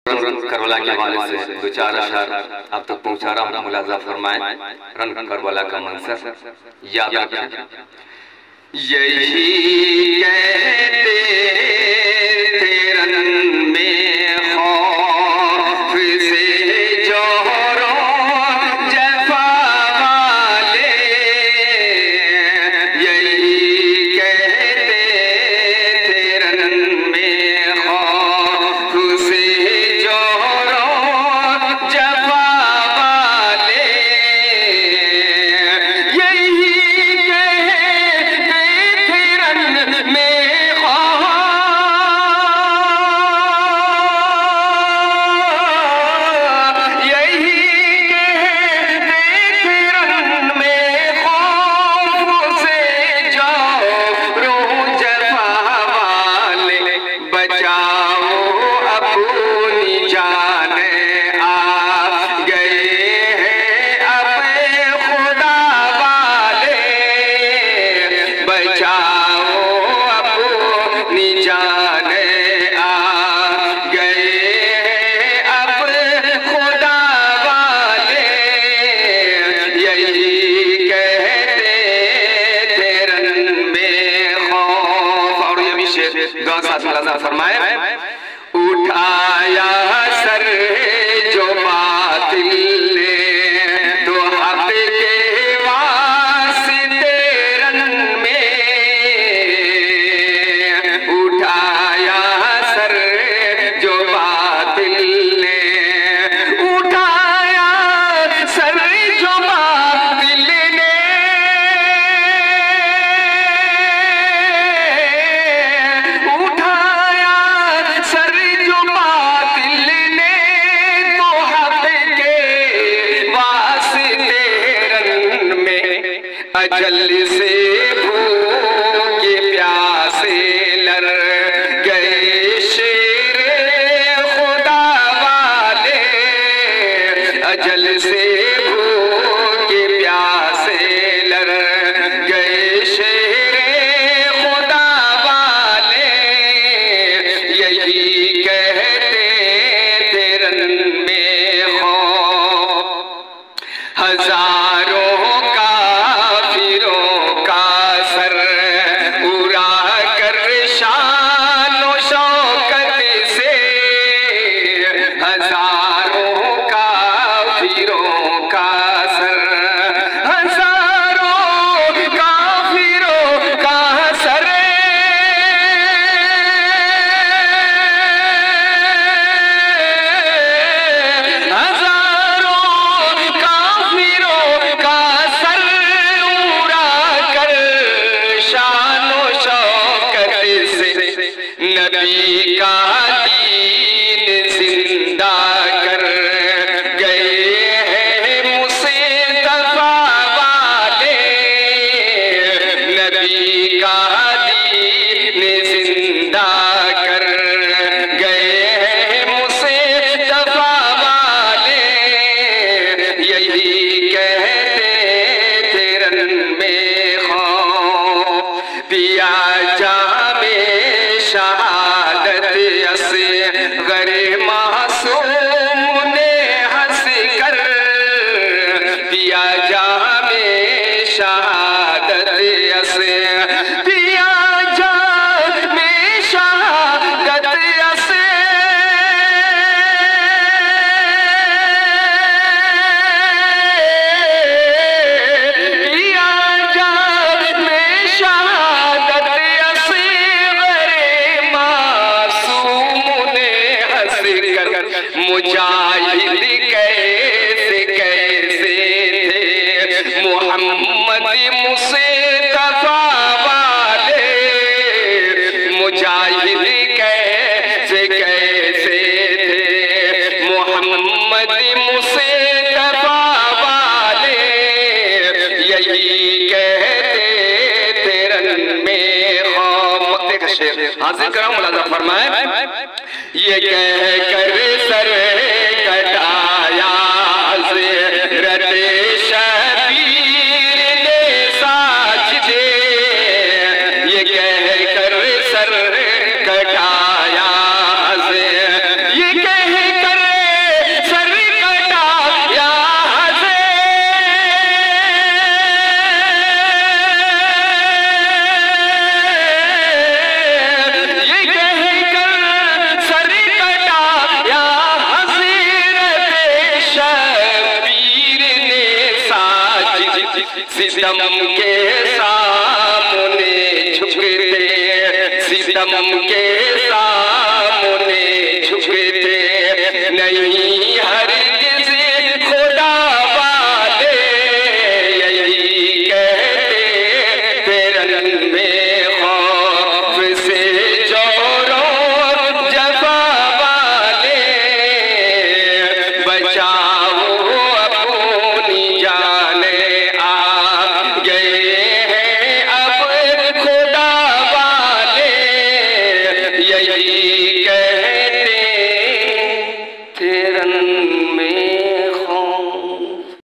کربلا کے حوالے سے دو چار اشعار اب تک پہنچا رہا ہوں، ملاحظہ فرمائیں۔ رن کربلا کا منظر یاد رکھیں۔ یہی کہتے تھے رن میں خوف سے جوہروں جفا والے، یہی کہتے تھے رن میں خوف سے فرمائے اٹھایا سر جو باطل نے تو حق کے واسطے رن میں، اٹھایا سر جو باطل نے، اٹھایا سر جو باطل نے، اجل سے بھوکے پیاسے لر گئے شیر خدا والے، اجل سے بھوکے پیاسے لر گئے شیر خدا والے، یہی کہتے تھے رن میں خوف ہزاروں نبی کا دین زندہ کر گئے ہیں مصطفیٰ والے، نبی کا دین زندہ کر گئے ہیں مصطفیٰ والے، یہی کہتے تھے رن میں خوف پیا جام شہادت اصغر معصوم نے ہنس کر، پیا جام شہادت پیا جام شہادت مجاہد کیسے کیسے تھے محمد مصطفیٰ والے، مجاہد کیسے کیسے تھے محمد مصطفیٰ والے، یہی کہتے تھے رن میں خوف۔ دیکھ شیر حاضر کروں ملاحظہ فرمائیں، یہ کہہ کر سر کٹایا حضرت شبیر نے ساجدے، یہ کہہ کر سر کٹایا حضرت، یہ کہہ ستم کے سامنے جھکتے ستم کے سامنے جھکتے نہیں ہرگز خدا والے یہی کہتے تیرے میں خوف سے جور و جفا والے بچاؤ اپنی جانے آ گئے ہیں اب خدا والے یہی کہتے تیرن میں